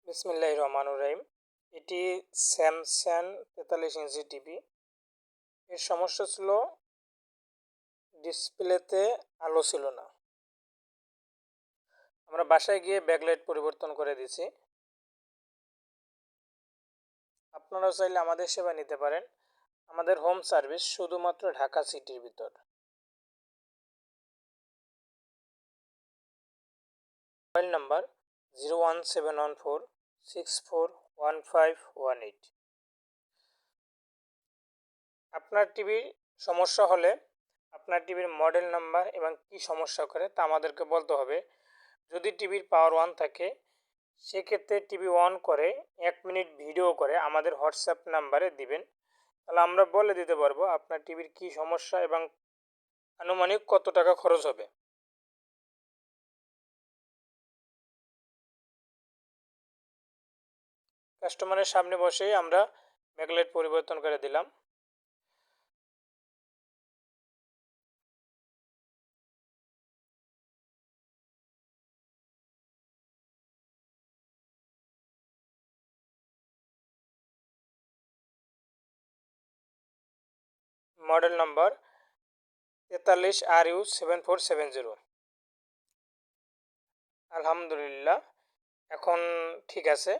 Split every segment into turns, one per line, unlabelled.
বিসমিল্লাহির রহমানির রহিম। এটি স্যামসাং 43 ইঞ্চি টিভি। এর সমস্যা ছিল ডিসপ্লেতে আলো ছিল না। আমরা বাসায় গিয়ে ব্যাকলাইট পরিবর্তন করে দিয়েছি। আপনারাও চাইলে আমাদের সেবা নিতে পারেন। আমাদের হোম সার্ভিস শুধুমাত্র ঢাকা সিটির ভিতর। Mobile number 01714641518। আপনার টিভির সমস্যা হলে আপনার টিভির মডেল নাম্বার এবং কি সমস্যা করে তা আমাদেরকে বলতে হবে। যদি টিভির পাওয়ার অন থাকে সেক্ষেত্রে টিভি অন করে 1 মিনিট ভিডিও করে আমাদের হোয়াটসঅ্যাপ নাম্বারে দিবেন, তাহলে আমরা বলে দিতে পারবো আপনার টিভির কি সমস্যা এবং আনুমানিক কত টাকা খরচ হবে। কাস্টমারের সামনে বসেই আমরা ব্যাকলাইট পরিবর্তন করে দিলাম। Model number 43RU7470। আলহামদুলিল্লাহ, এখন ঠিক আছে।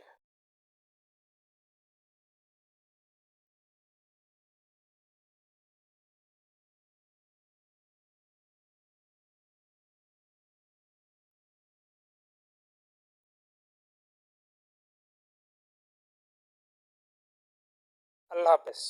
আল্লাহ হাফেজ।